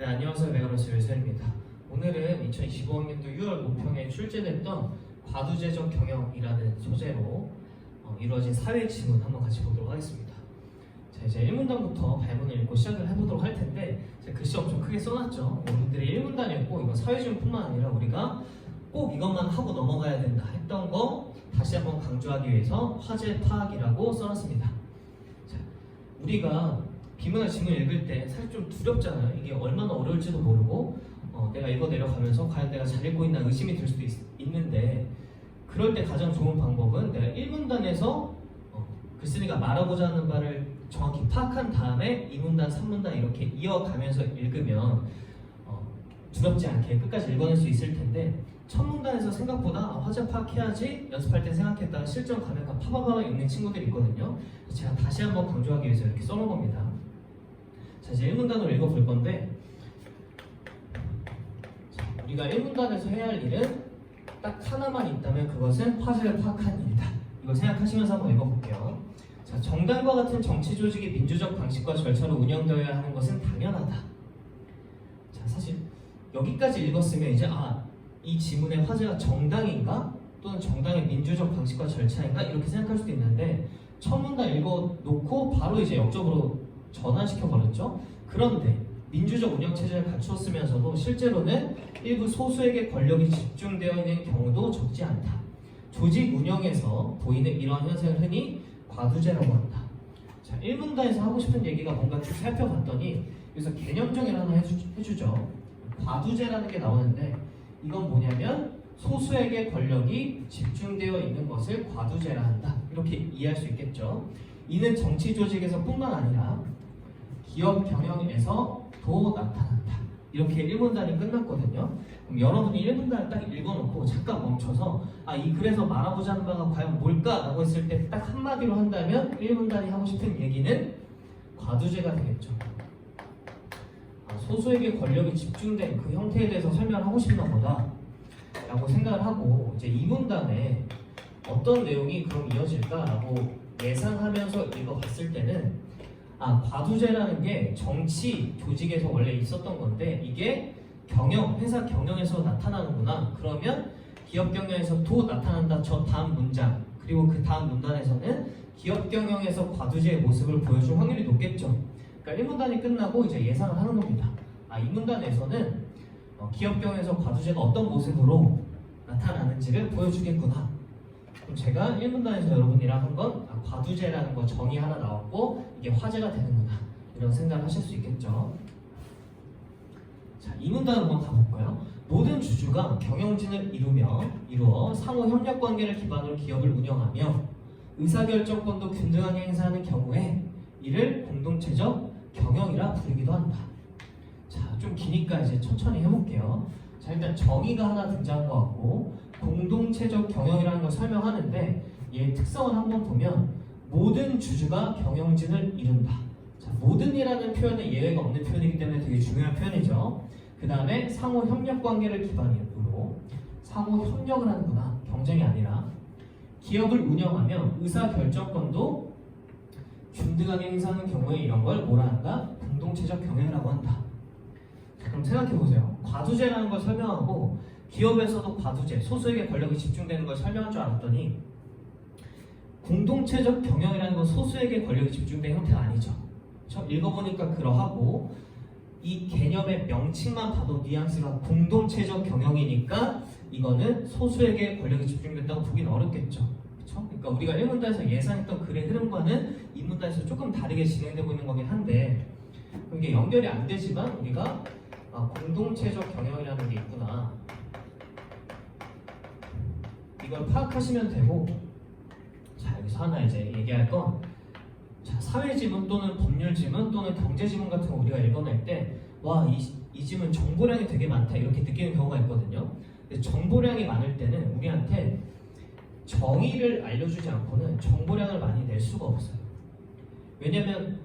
네, 안녕하세요. 메가로스 유세입니다. 오늘은 2025학년도 6월 모평에 출제됐던 과두제적 경영이라는 소재로 이루어진 사회 지문 한번 같이 보도록 하겠습니다. 자, 이제 1문단부터 발문을 읽고 시작을 해보도록 할 텐데 제가 글씨 엄청 크게 써놨죠. 여러분들이 1문단이었고 이건 사회 지문뿐만 아니라 우리가 꼭 이것만 하고 넘어가야 된다 했던 거 다시 한번 강조하기 위해서 화제 파악이라고 써놨습니다. 자, 우리가 비문화 지문 읽을 때 사실 좀 두렵잖아요. 이게 얼마나 어려울지도 모르고 내가 읽어 내려가면서 과연 내가 잘 읽고 있나 의심이 들 수도 있는데 그럴 때 가장 좋은 방법은 내가 1문단에서 글쓴이가 말하고자 하는 바를 정확히 파악한 다음에 2문단, 3문단 이렇게 이어가면서 읽으면 두렵지 않게 끝까지 읽어낼 수 있을 텐데 첫 문단에서 생각보다 화제 파악해야지 연습할 때 생각했다가 실전 가면 파바바바 읽는 친구들이 있거든요. 제가 다시 한번 강조하기 위해서 이렇게 써놓은 겁니다. 자, 이제 1문단으로 읽어볼 건데 자, 우리가 1문단에서 해야 할 일은 딱 하나만 있다면 그것은 화제를 파악하는 일이다. 이걸 생각하시면서 한번 읽어볼게요. 자, 정당과 같은 정치 조직이 민주적 방식과 절차로 운영되어야 하는 것은 당연하다. 자, 사실 여기까지 읽었으면 이제 이 지문의 화제가 정당인가? 또는 정당의 민주적 방식과 절차인가? 이렇게 생각할 수도 있는데 첫 문단 읽어놓고 바로 이제 역적으로 전환시켜버렸죠. 그런데 민주적 운영체제를 갖추었으면서도 실제로는 일부 소수에게 권력이 집중되어 있는 경우도 적지 않다. 조직 운영에서 보이는 이러한 현상을 흔히 과두제라고 한다. 자, 1문단에서 하고 싶은 얘기가 뭔가 쭉 살펴봤더니 여기서 개념 정의를 하나 해주죠. 과두제라는 게 나오는데 이건 뭐냐면 소수에게 권력이 집중되어 있는 것을 과두제라 한다. 이렇게 이해할 수 있겠죠. 이는 정치 조직에서 뿐만 아니라 기업 경영에서도 나타난다. 이렇게 1문단이 끝났거든요. 그럼 여러분이 1문단을 딱 읽어놓고 잠깐 멈춰서 이 글에서 말하고자 하는 바가 과연 뭘까라고 했을 때 딱 한마디로 한다면 1문단이 하고 싶은 얘기는 과두제가 되겠죠. 소수에게 권력이 집중된 그 형태에 대해서 설명을 하고 싶나 보다 라고 생각을 하고 이제 2문단에 어떤 내용이 그럼 이어질까라고 예상하면서 읽어봤을 때는 과두제라는 게 정치 조직에서 원래 있었던 건데 이게 회사 경영에서 나타나는구나. 그러면 기업 경영에서도 나타난다. 저 다음 문장 그리고 그 다음 문단에서는 기업 경영에서 과두제의 모습을 보여줄 확률이 높겠죠. 그러니까 1문단이 끝나고 이제 예상을 하는 겁니다. 2문단에서는 기업 경영에서 과두제가 어떤 모습으로 나타나는지를 보여주겠구나. 그럼 제가 1문단에서 여러분이랑 한건 과두제라는 거 정의 하나 나왔고 이게 화제가 되는구나 이런 생각을 하실 수 있겠죠. 자, 2문단 한번 가볼까요? 모든 주주가 경영진을 이루어 상호 협력 관계를 기반으로 기업을 운영하며 의사결정권도 균등하게 행사하는 경우에 이를 공동체적 경영이라 부르기도 한다. 자, 좀 기니까 이제 천천히 해볼게요. 자, 일단 정의가 하나 등장한 것 같고 공동체적 경영이라는 걸 설명하는데 얘 특성을 한번 보면 모든 주주가 경영진을 이룬다. 자, 모든이라는 표현은 예외가 없는 표현이기 때문에 되게 중요한 표현이죠. 그 다음에 상호 협력 관계를 기반으로 상호 협력을 하는구나. 경쟁이 아니라 기업을 운영하며 의사결정권도 균등하게 행사하는 경우에 이런 걸 뭐라 한다? 공동체적 경영이라고 한다. 자, 그럼 생각해보세요. 과두제라는 걸 설명하고 기업에서도 과두제, 소수에게 권력이 집중되는 걸 설명할 줄 알았더니 공동체적 경영이라는 건 소수에게 권력이 집중된 형태가 아니죠. 읽어보니까 그러하고 이 개념의 명칭만 봐도 뉘앙스가 공동체적 경영이니까 이거는 소수에게 권력이 집중됐다고 보기는 어렵겠죠. 그렇죠? 그러니까 우리가 1문단에서 예상했던 글의 흐름과는 2문단에서 조금 다르게 진행되고 있는 거긴 한데 이게 연결이 안 되지만 우리가 공동체적 경영이라는 게 있구나. 이걸 파악하시면 되고 자, 여기서 하나 이제 얘기할 건 자, 사회지문 또는 법률지문 또는 경제지문 같은 거 우리가 읽어낼 때 이 지문 정보량이 되게 많다 이렇게 느끼는 경우가 있거든요. 근데 정보량이 많을 때는 우리한테 정의를 알려주지 않고는 정보량을 많이 낼 수가 없어요. 왜냐면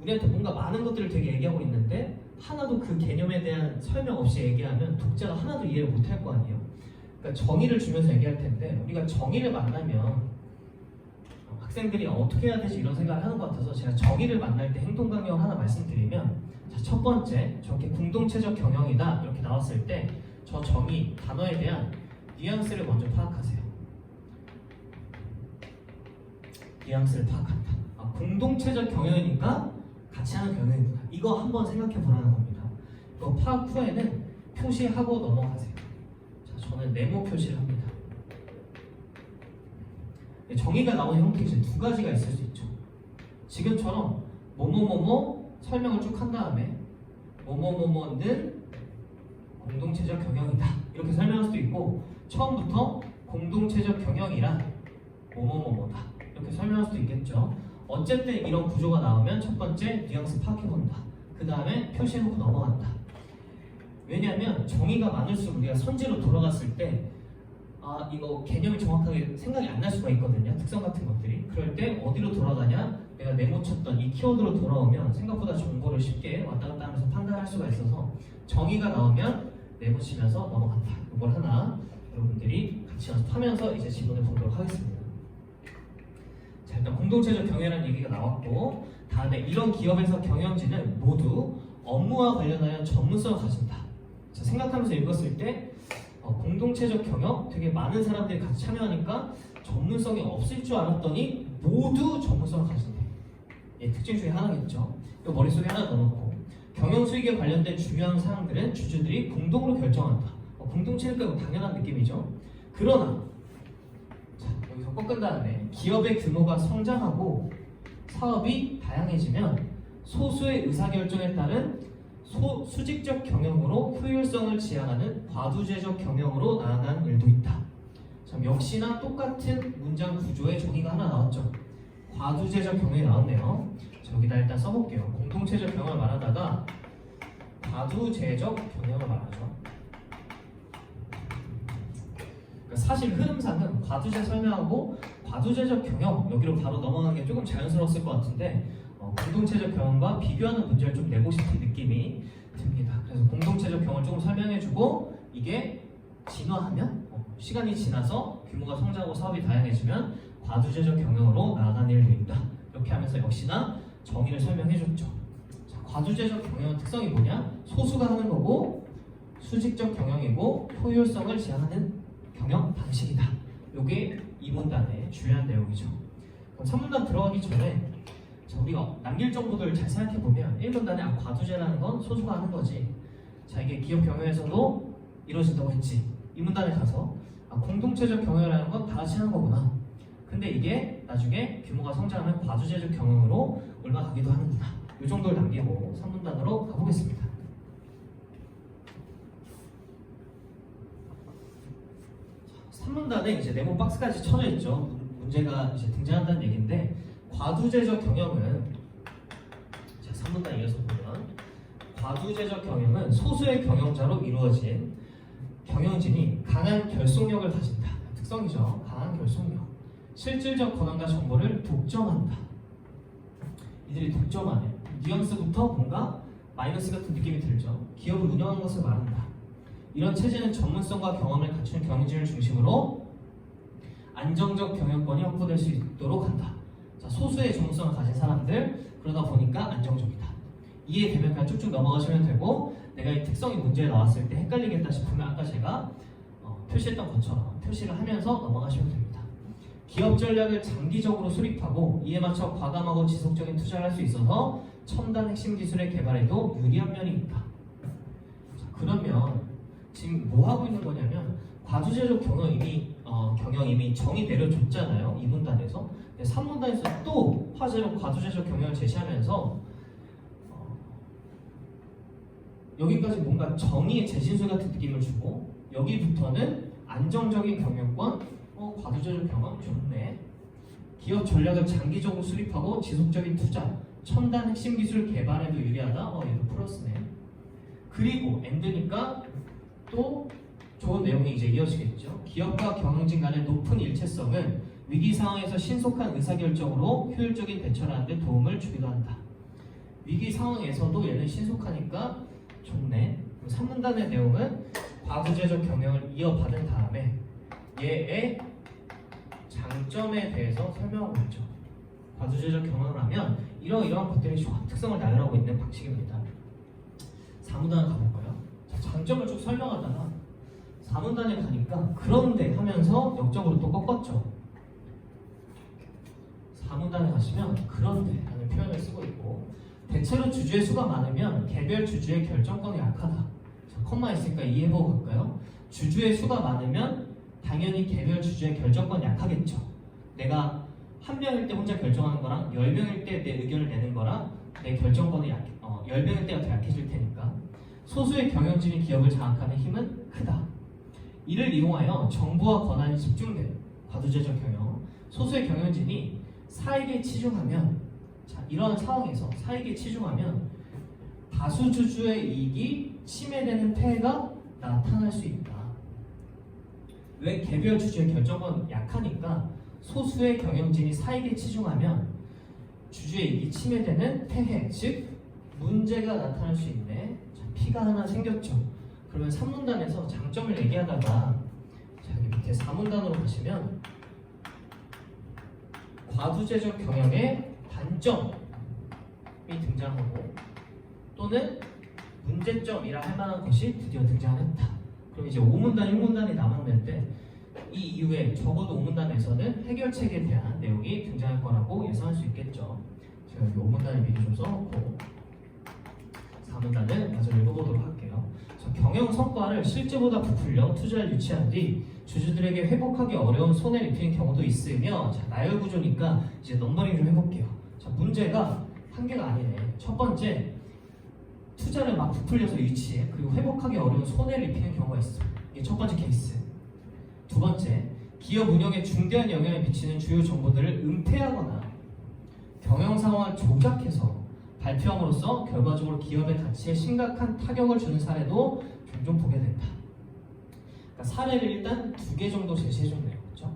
우리한테 뭔가 많은 것들을 되게 얘기하고 있는데 하나도 그 개념에 대한 설명 없이 얘기하면 독자가 하나도 이해를 못할 거 아니에요. 그러니까 정의를 주면서 얘기할 텐데 우리가 정의를 만나면 학생들이 어떻게 해야 되지 이런 생각을 하는 것 같아서 제가 정의를 만날 때 행동 강령 하나 말씀드리면, 자, 첫 번째 저렇게 공동체적 경영이다 이렇게 나왔을 때 저 정의 단어에 대한 뉘앙스를 먼저 파악하세요. 뉘앙스를 파악한다. 공동체적 경영이니까 같이 하는 경영이구나. 이거 한번 생각해 보라는 겁니다. 이거 파악 후에는 표시하고 넘어가세요. 자, 저는 네모 표시를 합니다. 정의가 나오는 형태 이제 두 가지가 있을 수 있죠. 지금처럼 뭐뭐뭐뭐 설명을 쭉 한 다음에 뭐뭐뭐뭐는 공동체적 경영이다 이렇게 설명할 수도 있고, 처음부터 공동체적 경영이란 뭐뭐뭐뭐다 이렇게 설명할 수도 있겠죠. 어쨌든 이런 구조가 나오면 첫 번째 뉘앙스 파악해본다. 그 다음에 표시해놓고 넘어간다. 왜냐하면 정의가 많을수록 우리가 선지로 돌아갔을 때 이거 개념이 정확하게 생각이 안 날 수가 있거든요. 특성 같은 것들이. 그럴 때 어디로 돌아가냐? 내가 네모쳤던 이 키워드로 돌아오면 생각보다 정보를 쉽게 왔다 갔다 하면서 판단할 수가 있어서 정의가 나오면 네모치면서 넘어간다. 이걸 하나 여러분들이 같이 연습하면서 이제 지문을 보도록 하겠습니다. 자, 일단 공동체적 경영이라는 얘기가 나왔고, 다음에 이런 기업에서 경영진은 모두 업무와 관련하여 전문성을 가진다. 자, 생각하면서 읽었을 때 공동체적 경영? 되게 많은 사람들이 같이 참여하니까 전문성이 없을 줄 알았더니 모두 전문성을 가진대. 특징 중에 하나겠죠. 이거 머릿속에 하나 넣어놓고, 경영 수익에 관련된 중요한 사항들은 주주들이 공동으로 결정한다. 공동체니까 이거 당연한 느낌이죠. 그러나 자, 여기서 꺾은 다음에 기업의 규모가 성장하고 사업이 다양해지면 소수의 의사결정에 따른 수직적 경영으로 효율성을 지향하는 과두제적 경영으로 나아가는 일도 있다. 참, 역시나 똑같은 문장 구조의 정의가 하나 나왔죠. 과두제적 경영이 나왔네요. 자, 여기다 일단 써볼게요. 공동체적 경영을 말하다가 과두제적 경영을 말하죠. 그러니까 사실 흐름상은 과두제 설명하고 과두제적 경영 여기로 바로 넘어가는 게 조금 자연스러웠을 것 같은데, 공동체적 경영과 비교하는 문제를 좀 내고 싶은 느낌이 듭니다. 그래서 공동체적 경영을 조금 설명해주고, 이게 진화하면 시간이 지나서 규모가 성장하고 사업이 다양해지면 과두제적 경영으로 나아가는 일도 있다. 이렇게 하면서 역시나 정의를 설명해줬죠. 자, 과두제적 경영의 특성이 뭐냐? 소수가 하는 거고 수직적 경영이고 효율성을 지향하는 경영 방식이다. 이게 이 문단의 중요한 내용이죠. 그럼 3문단 들어가기 전에 우리가 남길 정보들을 잘 생각해보면 1문단에 과두제라는 건 소수가 하는 거지. 자, 이게 기업 경영에서도 이루어진다고 했지. 2문단에 가서 공동체적 경영이라는 건 다 같이 하는 거구나. 근데 이게 나중에 규모가 성장하면 과두제적 경영으로 올라가기도 하는구나. 이 정도를 남기고 3문단으로 가보겠습니다. 3문단에 이제 네모 박스까지 쳐져 있죠. 문제가 이제 등장한다는 얘기인데, 과두제적 경영은, 자, 3문단 이어서 보면 과두제적 경영은 소수의 경영자로 이루어진 경영진이 강한 결속력을 가진다. 특성이죠. 강한 결속력. 실질적 권한과 정보를 독점한다. 이들이 독점하네. 뉘앙스부터 뭔가 마이너스 같은 느낌이 들죠. 기업을 운영하는 것을 말한다. 이런 체제는 전문성과 경험을 갖춘 경영진을 중심으로 안정적 경영권이 확보될 수 있도록 한다. 자, 소수의 전문성을 가진 사람들, 그러다 보니까 안정적이다. 이해되면 그냥 쭉쭉 넘어가시면 되고, 내가 이 특성이 문제에 나왔을 때 헷갈리겠다 싶으면 아까 제가 표시했던 것처럼 표시를 하면서 넘어가시면 됩니다. 기업 전략을 장기적으로 수립하고 이에 맞춰 과감하고 지속적인 투자를 할 수 있어서 첨단 핵심 기술의 개발에도 유리한 면이 있다. 자, 그러면 지금 뭐 하고 있는 거냐면, 과두제적 경영 이미 정의 내려줬잖아요. 2문단에서. 3문단에서 또 화제로 과두제적 경영을 제시하면서 여기까지 뭔가 정의의 재진술 같은 느낌을 주고, 여기부터는 안정적인 경영권, 과두제적 경영 좋네. 기업 전략을 장기적으로 수립하고 지속적인 투자, 첨단 핵심 기술 개발에도 유리하다. 얘도 플러스네. 그리고 엔드니까 또 좋은 내용이 이제 이어지겠죠. 기업과 경영진 간의 높은 일체성은 위기 상황에서 신속한 의사결정으로 효율적인 대처를 하는 데 도움을 주기도 한다. 위기 상황에서도 얘는 신속하니까 좋네. 3문단의 내용은 과두제적 경영을 이어받은 다음에 얘의 장점에 대해서 설명하고 있죠. 과두제적 경영을 하면 이러이러한 것들이 특성을 나열하고 있는 방식입니다. 4문단 가볼까요? 자, 장점을 쭉 설명하다가 4문단에 가니까 그런데 하면서 역적으로 또 꺾었죠. 4문단에 가시면 그런데 라는 표현을 쓰고 있고, 대체로 주주의 수가 많으면 개별 주주의 결정권이 약하다. 자, 컴마 있으니까 이해해보고 갈까요? 주주의 수가 많으면 당연히 개별 주주의 결정권이 약하겠죠. 내가 한 명일 때 혼자 결정하는 거랑 10명일 때 내 의견을 내는 거랑 내 결정권이 10명일 때가 더 약해질 테니까 소수의 경영진이 기업을 장악하는 힘은 크다. 이를 이용하여 정부와 권한이 집중된 과두제적 경영, 소수의 경영진이 사익에 치중하면, 자, 이러한 상황에서 사익에 치중하면 다수 주주의 이익이 침해되는 폐해가 나타날 수 있다. 왜? 개별 주주의 결정권 약하니까 소수의 경영진이 사익에 치중하면 주주의 이익이 침해되는 폐해, 즉 문제가 나타날 수 있네. 자, P가 하나 생겼죠. 그러면 3문단에서 장점을 얘기하다가 자, 여기 밑에 4문단으로 가시면 과두제적 경영의 단점이 등장하고 또는 문제점이라 할 만한 것이 드디어 등장했다. 그럼 이제 5문단, 6문단이 남았는데 이 이후에 적어도 5문단에서는 해결책에 대한 내용이 등장할 거라고 예상할 수 있겠죠. 제가 여기 5문단을 미리 좀 써놓고 4문단을 마저 읽어보도록 할게요. 경영 성과를 실제보다 부풀려 투자를 유치한 뒤 주주들에게 회복하기 어려운 손해를 입히는 경우도 있으며, 자, 나열 구조니까 이제 넘버링 좀 해볼게요. 자, 문제가 한 개가 아니네. 첫 번째, 투자를 막 부풀려서 유치해. 그리고 회복하기 어려운 손해를 입히는 경우가 있어. 이게 첫 번째 케이스. 두 번째, 기업 운영에 중대한 영향을 미치는 주요 정보들을 은폐하거나 경영 상황을 조작해서 발표함으로써 결과적으로 기업의 가치에 심각한 타격을 주는 사례도 종종 보게 된다. 그러니까 사례를 일단 2개 정도 제시해줬네요. 그렇죠?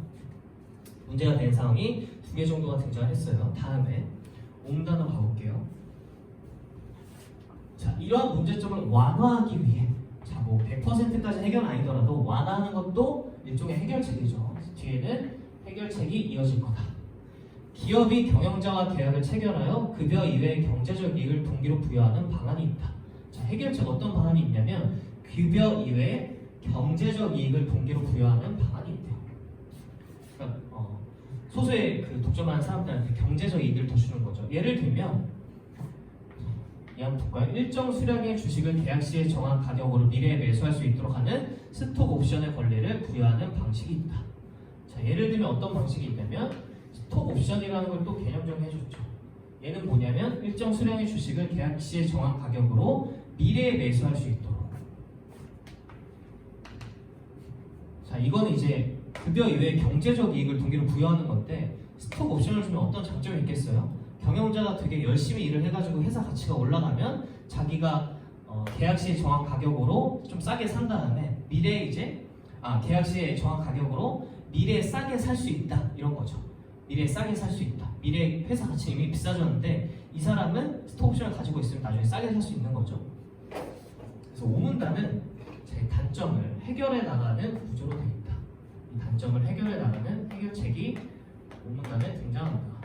문제가 된 상황이 2개 정도가 등장했어요. 다음에 5문단으로 가볼게요. 자, 이러한 문제점을 완화하기 위해, 자, 뭐 100%까지 해결 아니더라도 완화하는 것도 일종의 해결책이죠. 뒤에는 해결책이 이어질 거다. 기업이 경영자와 계약을 체결하여 급여 이외의 경제적 이익을 동기로 부여하는 방안이 있다. 자, 해결책 어떤 방안이 있냐면 급여 이외의 경제적 이익을 동기로 부여하는 방안이 있대요. 그러니까 소수의 그 독점하는 사람들한테 경제적 이익을 더 주는 거죠. 예를 들면 이 한번 볼까요? 일정 수량의 주식을 계약 시에 정한 가격으로 미래에 매수할 수 있도록 하는 스톡 옵션의 권리를 부여하는 방식이 있다. 자, 예를 들면 어떤 방식이 있냐면 스톡 옵션이라는 걸 또 개념 정해줬죠. 얘는 뭐냐면 일정 수량의 주식을 계약 시에 정한 가격으로 미래에 매수할 수 있도록. 자, 이건 이제 급여 이외의 경제적 이익을 동기로 부여하는 건데, 스톡 옵션을 주면 어떤 장점이 있겠어요? 경영자가 되게 열심히 일을 해가지고 회사 가치가 올라가면 자기가 계약 시에 정한 가격으로 좀 싸게 산 다음에 미래에 이제 계약 시에 정한 가격으로 미래에 싸게 살 수 있다, 이런 거죠. 미래에 싸게 살 수 있다. 미래 회사 가치 이미 비싸졌는데 이 사람은 스톡 옵션을 가지고 있으면 나중에 싸게 살 수 있는 거죠. 그래서 5문단은 제 단점을 해결해 나가는 구조로 되어 있다. 이 단점을 해결해 나가는 해결책이 5문단에 등장합니다.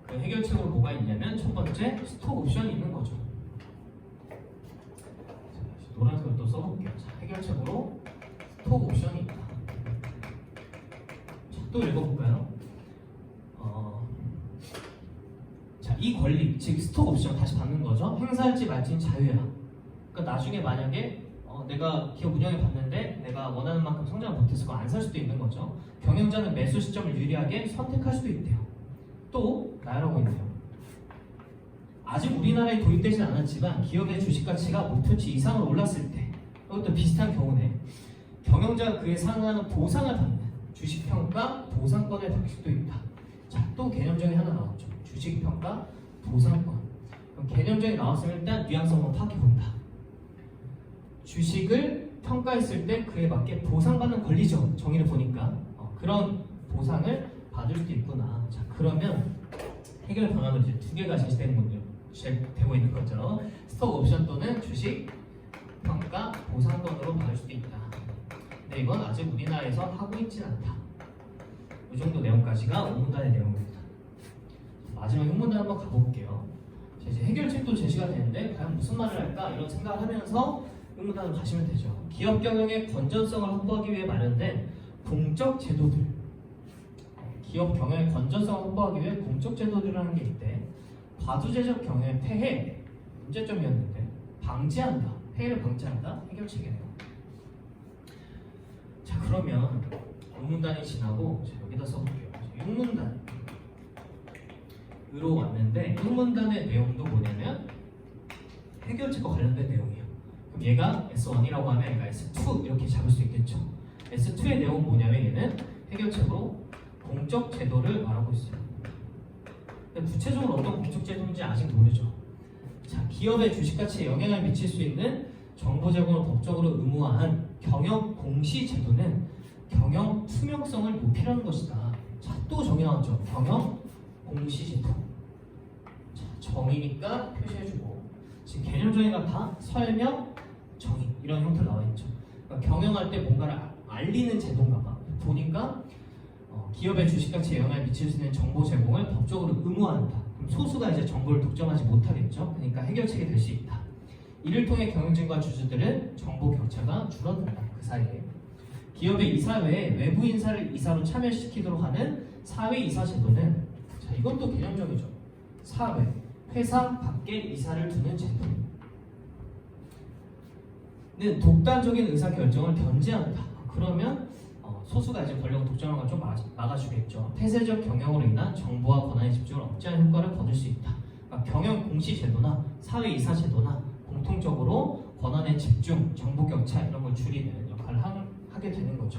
그 해결책으로 뭐가 있냐면 첫 번째, 스톡 옵션이 있는 거죠. 자, 노란색을 또 써볼게요. 자, 해결책으로 스톡 옵션이 있다. 자, 또 읽어볼까요? 자, 이 권리, 즉 스톡 옵션 다시 받는 거죠. 행사할지 말지는 자유야. 그러니까 나중에 만약에 내가 기업 운영해 봤는데 내가 원하는 만큼 성장을 못해서 안 살 수도 있는 거죠. 경영자는 매수 시점을 유리하게 선택할 수도 있대요. 또 나열하고 있네요. 아직 우리나라에 도입되진 않았지만 기업의 주식 가치가 목표치 이상으로 올랐을 때, 이것도 비슷한 경우네. 경영자가 그에 상응하는 보상을 받는 주식평가 보상권의 방식도 있다. 자, 또 개념정이 하나 나왔죠. 주식평가 보상권. 그럼 개념정이 나왔으면 일단 뉘앙스 한번 파악해 본다. 주식을 평가했을 때 그에 맞게 보상받는 권리죠. 정의를 보니까 그런 보상을 받을 수도 있구나. 자, 그러면 해결 방안으로 이제 2개가 제시되고 있는 거죠. 스톡 옵션 또는 주식 평가 보상권으로 받을 수도 있다. 근데 이건 아직 우리나라에서 하고 있진 않다. 이 정도 내용까지가 5문단의 내용입니다. 마지막 6문단 한번 가볼게요. 자, 이제 해결책도 제시가 되는데 과연 무슨 말을 할까 이런 생각을 하면서 6문단을 가시면 되죠. 기업 경영의 건전성을 확보하기 위해 마련된 공적 제도들. 기업 경영의 건전성을 확보하기 위해 공적 제도들이라는 게 있대. 과두제적 경영의 폐해, 문제점이었는데 방지한다, 폐해를 방지한다, 해결책이네요. 자, 그러면 5문단이 지나고 여기다 써볼게요. 6문단으로 왔는데 6문단의 내용도 뭐냐면 해결책과 관련된 내용이에요. 그럼 얘가 S1이라고 하면 얘가 S2 이렇게 잡을 수 있겠죠. S2의 내용은 뭐냐면 얘는 해결책으로 공적 제도를 말하고 있어요. 근데 구체적으로 어떤 공적 제도인지 아직 모르죠. 자, 기업의 주식가치에 영향을 미칠 수 있는 정보 제공을 법적으로 의무화한 경영 공시 제도는 경영 투명성을 높이려는 것이다. 자, 또 정의 나왔죠. 경영 공시 제도. 자, 정의니까 표시해주고 지금 개념 정의가 다 설명, 정의 이런 형태로 나와 있죠. 그러니까 경영할 때 뭔가를 알리는 제도인가 봐. 보니까 기업의 주식가치에 영향을 미칠 수 있는 정보 제공을 법적으로 의무화한다. 그럼 소수가 이제 정보를 독점하지 못하겠죠. 그러니까 해결책이 될 수 있다. 이를 통해 경영진과 주주들은 정보 격차가 줄어든다. 그 사이에 기업의 이사 외에 외부 인사를 이사로 참여시키도록 하는 사회 이사 제도는, 자, 이건 또 개념적이죠. 사회, 회사 밖에 이사를 두는 제도는 독단적인 의사 결정을 견제한다. 그러면 소수가 이제 권력을 독점하는 걸 좀 막아주겠죠. 폐쇄적 경영으로 인한 정보와 권한의 집중을 억제하는 효과를 거둘 수 있다. 그러니까 경영 공시 제도나 사회 이사 제도나 공통적으로 권한의 집중, 정보 격차 이런 걸 줄이는 역할을 하게 되는 거죠.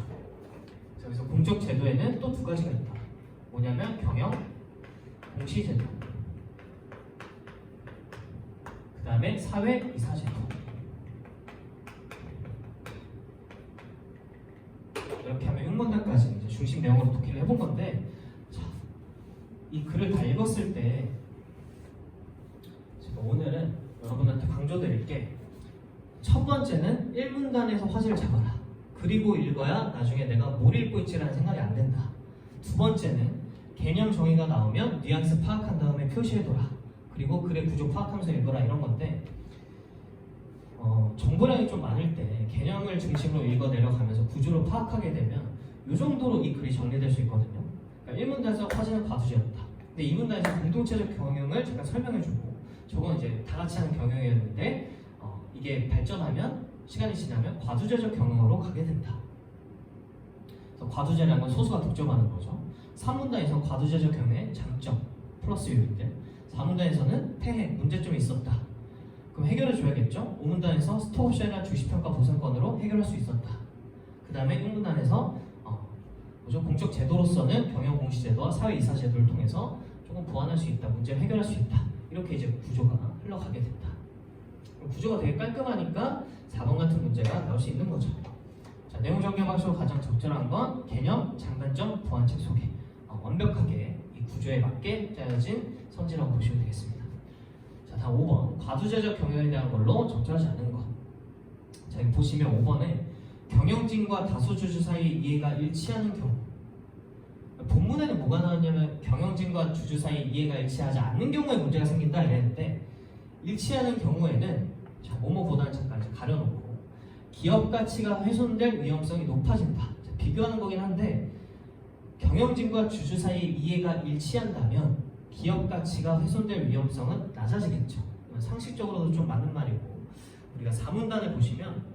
그래서 공적 제도에는 또 두 가지가 있다. 뭐냐면 경영 공시 제도, 그 다음에 사회 이사 제도. 이렇게 하면 6문단까지 이제 중심 내용으로 독해를 해본 건데, 자, 이 글을 다 읽었을 때 제가 오늘은 여러분한테 강조드릴 게, 첫 번째는 1문단에서 화제를 잡아라. 그리고 읽어야 나중에 내가 뭘 읽고 있지라는 생각이 안 든다. 두 번째는 개념 정의가 나오면 뉘앙스 파악한 다음에 표시해둬라. 그리고 글의 구조 파악하면서 읽어라, 이런 건데, 정보량이 좀 많을 때 개념을 중심으로 읽어 내려가면서 구조를 파악하게 되면 이 정도로 이 글이 정리될 수 있거든요. 그러니까 1문단에서 화제는 과두제였다. 근데 2문단에서 공동체적 경영을 잠깐 설명해주고, 저건 이제 다 같이 하는 경영이었는데 이게 발전하면, 시간이 지나면 과두제적 경영으로 가게 된다. 그래서 과두제라는 건 소수가 독점하는 거죠. 3문단에서 과두제적 경영의 장점, 플러스 요인들. 4문단에서는 폐해, 문제점이 있었다. 그럼 해결해 줘야겠죠? 5문단에서 스톡옵션이나 주식평가 보상권으로 해결할 수 있었다. 그 다음에 6문단에서 공적 제도로서는 경영 공시 제도와 사회 이사 제도를 통해서 조금 보완할 수 있다, 문제를 해결할 수 있다. 이렇게 이제 구조가 흘러가게 된다. 구조가 되게 깔끔하니까 4번 같은 문제가 나올 수 있는 거죠. 자, 내용 정리 방식으로 가장 적절한 건 개념, 장단점, 보완책 소개. 완벽하게 이 구조에 맞게 짜여진 선지라고 보시면 되겠습니다. 자, 다음 5번. 과두제적 경영에 대한 걸로 적절하지 않은 것. 자, 여기 보시면 5번에 경영진과 다수주주 사이 이해가 일치하는 경우. 본문에는 뭐가 나왔냐면 경영진과 주주 사이 이해가 일치하지 않는 경우에 문제가 생긴다 이랬는데, 일치하는 경우에는, 자, 뭐뭐보다는 잠깐 이제 가려놓고, 기업 가치가 훼손될 위험성이 높아진다. 자, 비교하는 거긴 한데, 경영진과 주주 사이 이해가 일치한다면 기업 가치가 훼손될 위험성은 낮아지겠죠. 상식적으로도 좀 맞는 말이고, 우리가 4문단을 보시면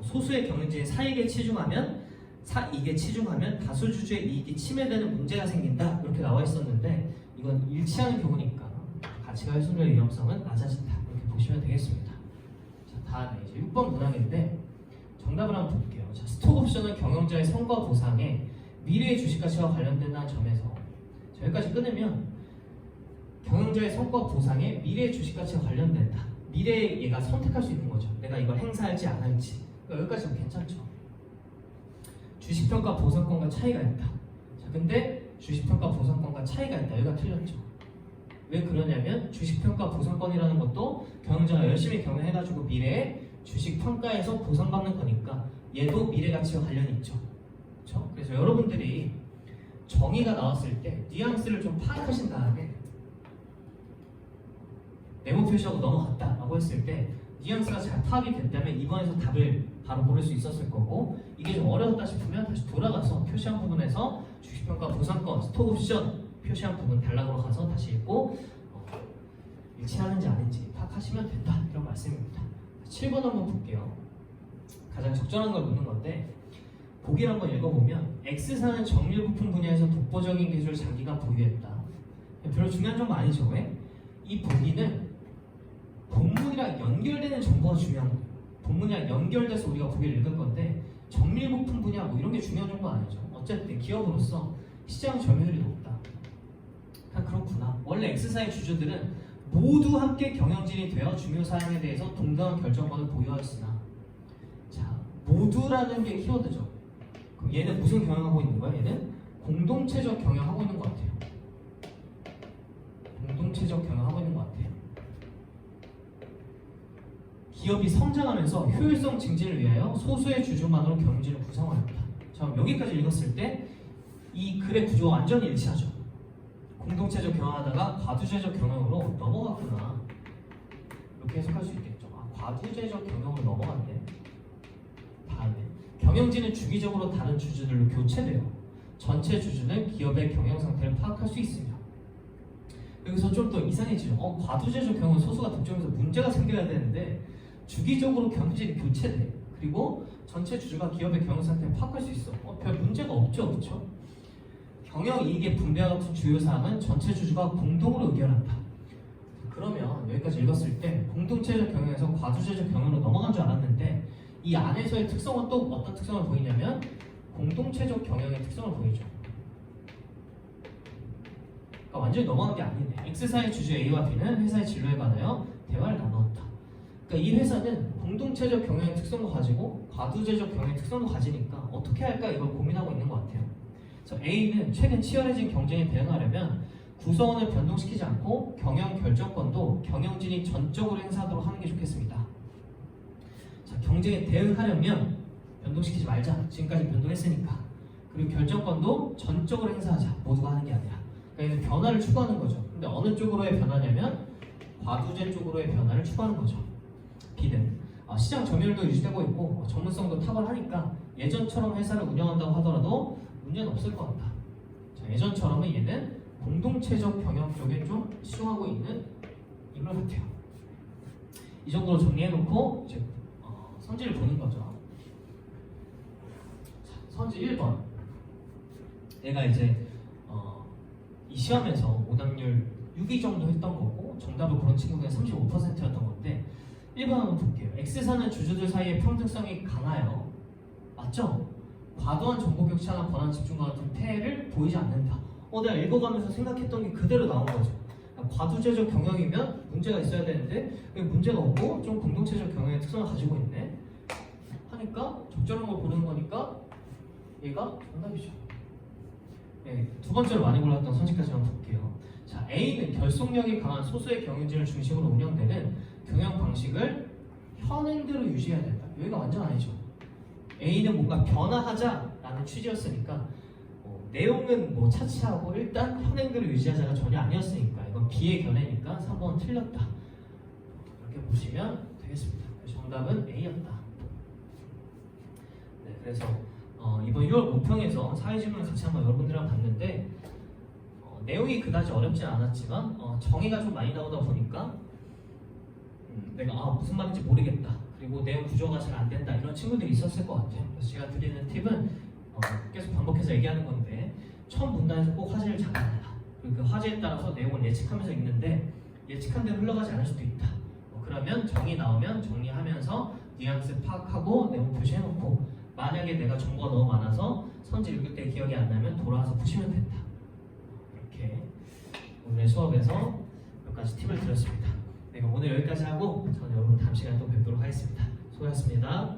소수의 경영진이 사익에 치중하면 다수 주주의 이익이 침해되는 문제가 생긴다, 이렇게 나와 있었는데, 이건 일치하는 경우니까 가치가 훼손될 위험성은 낮아진다, 이렇게 보시면 되겠습니다. 자, 다음에 이제 6번 문항인데 정답을 한번 볼게요. 자, 스톡옵션은 경영자의 성과 보상에 미래의 주식가치와 관련된다는 점에서, 자, 여기까지 끊으면 경영자의 성과 보상에 미래의 주식가치와 관련된다. 미래에 얘가 선택할 수 있는 거죠. 내가 이걸 행사할지 안 할지. 그러니까 여기까지는 괜찮죠. 주식평가 보상권과 차이가 있다. 자, 근데 주식평가 보상권과 차이가 있다. 여기가 틀렸죠. 왜 그러냐면 주식평가 보상권이라는 것도 경영자가 열심히 경영해가지고 미래에 주식 평가에서 보상받는 거니까 얘도 미래 가치와 관련이 있죠. 그렇죠? 그래서 여러분들이 정의가 나왔을 때 뉘앙스를 좀 파악하신 다음에 네모 표시하고 넘어갔다라고 했을 때 뉘앙스가 잘 파악이 됐다면 이번에서 답을 바로 고를 수 있었을 거고, 이게 좀 어려웠다 싶으면 다시 돌아가서 표시한 부분에서 주식평가 보상권, 스톡옵션 표시한 부분 단락으로 가서 다시 읽고 일치하는지 아닌지 파악하시면 된다, 이런 말씀입니다. 7번 한번 볼게요. 가장 적절한 걸 묻는 건데, 보기를 한번 읽어보면 X사는 정밀 부품 분야에서 독보적인 기술을 장기간 보유했다. 별로 중요한 정보 아니죠. 왜? 이 보기는 본문이랑 연결되는 정보가 중요한 거예요. 본문이랑 연결돼서 우리가 보기를 읽을 건데, 정밀 부품 분야 뭐 이런 게 중요한 정보 아니죠. 어쨌든 기업으로서 시장 점유율이 높다. 그렇구나. 원래 X사의 주주들은 모두 함께 경영진이 되어 중요 사항에 대해서 동등한 결정권을 보유하였으나, 자, 모두라는 게 키워드죠. 그럼 얘는 무슨 경영하고 있는 거야? 얘는 공동체적 경영하고 있는 것 같아요. 공동체적 경영하고 있는 것 같아요. 기업이 성장하면서 효율성 증진을 위하여 소수의 주주만으로 경영진을 구성하였다. 자, 그럼 여기까지 읽었을 때 이 글의 구조가 완전히 일치하죠. 공동체적 경영하다가 과두제적 경영으로 넘어갔구나, 이렇게 해석할 수 있겠죠. 아, 과두제적 경영으로 넘어갔네. 다음에 경영진은 주기적으로 다른 주주들로 교체돼요. 전체 주주는 기업의 경영 상태를 파악할 수 있으며. 여기서 좀 더 이상해지죠. 과두제적 경영은 소수가 독점해서 문제가 생겨야 되는데 주기적으로 경영진이 교체돼. 그리고 전체 주주가 기업의 경영 상태를 파악할 수 있어. 별 문제가 없죠, 그렇죠? 경영 이익의 분배와 같은 주요 사항은 전체 주주가 공동으로 의결한다. 그러면 여기까지 읽었을 때 공동체적 경영에서 과두제적 경영으로 넘어간 줄 알았는데, 이 안에서의 특성은 또 어떤 특성을 보이냐면 공동체적 경영의 특성을 보이죠. 그러니까 완전히 넘어간 게 아니네. X사의 주주 A와 B는 회사의 진로에 관하여 대화를 나누었다. 그러니까 이 회사는 공동체적 경영의 특성도 가지고 과두제적 경영의 특성도 가지니까 어떻게 할까 이걸 고민하고 있는 것 같아요. 그래서 A는 최근 치열해진 경쟁에 대응하려면 구성원을 변동시키지 않고 경영 결정권도 경영진이 전적으로 행사하도록 하는 게 좋겠습니다. 자, 경쟁에 대응하려면 변동시키지 말자. 지금까지 변동했으니까. 그리고 결정권도 전적으로 행사하자. 모두가 하는 게 아니라. 그러니까 변화를 추구하는 거죠. 근데 어느 쪽으로의 변화냐면 과두제 쪽으로의 변화를 추구하는 거죠. B는 시장 점유율도 유지되고 있고 전문성도 탁월하니까 예전처럼 회사를 운영한다고 하더라도 문제는 없을 것 같다. 자, 예전처럼은 얘는 공동체적 경영 쪽에 좀 수용하고 있는 인물 같아요. 이 정도로 정리해놓고 이제 성질을 보는 거죠. 자, 성질 1번. 얘가 이제 이 시험에서 오답률 6위 정도 했던 거고 정답을 고른 친구가 35%였던 건데, 1번 한번 볼게요. X사는 주주들 사이의 평등성이 강하여, 맞죠? 과도한 정보 격차나 권한 집중과 같은 폐해를 보이지 않는다. 내가 읽어가면서 생각했던 게 그대로 나온 거죠. 과두제적 경영이면 문제가 있어야 되는데 문제가 없고 좀 공동체적 경영의 특성을 가지고 있네 하니까 적절한 걸 고르는 거니까 얘가 정답이죠. 네, 두 번째로 많이 골랐던 선식까지 한번 볼게요. 자, A는 결속력이 강한 소수의 경영진을 중심으로 운영되는 경영 방식을 현행대로 유지해야 된다. 여기가 완전 아니죠. A는 뭔가 변화하자라는 취지였으니까 내용은 뭐 차치하고 일단 현행대로 유지하자가 전혀 아니었으니까 이건 B의 견해니까 3번은 틀렸다. 이렇게 보시면 되겠습니다. 정답은 A였다. 네, 그래서 이번 6월 모평에서 사회질문을 같이 한번 여러분들이랑 봤는데 내용이 그다지 어렵진 않았지만 정의가 좀 많이 나오다 보니까 내가 무슨 말인지 모르겠다, 그리고 내용 구조가 잘 안 된다, 이런 친구들이 있었을 것 같아요. 그래서 제가 드리는 팁은 계속 반복해서 얘기하는 건데, 처음 문단에서 꼭 화제를 잡아놔라. 그리고 그 화제에 따라서 내용을 예측하면서 읽는데 예측한 대로 흘러가지 않을 수도 있다. 그러면 정의 나오면 정리하면서 뉘앙스 파악하고 내용 표시해놓고, 만약에 내가 정보가 너무 많아서 선지 읽을 때 기억이 안 나면 돌아와서 푸시면 된다. 이렇게 오늘 수업에서 몇 가지 팁을 드렸습니다. 오늘 여기까지 하고 저는 여러분 다음 시간에 또 뵙도록 하겠습니다. 수고하셨습니다.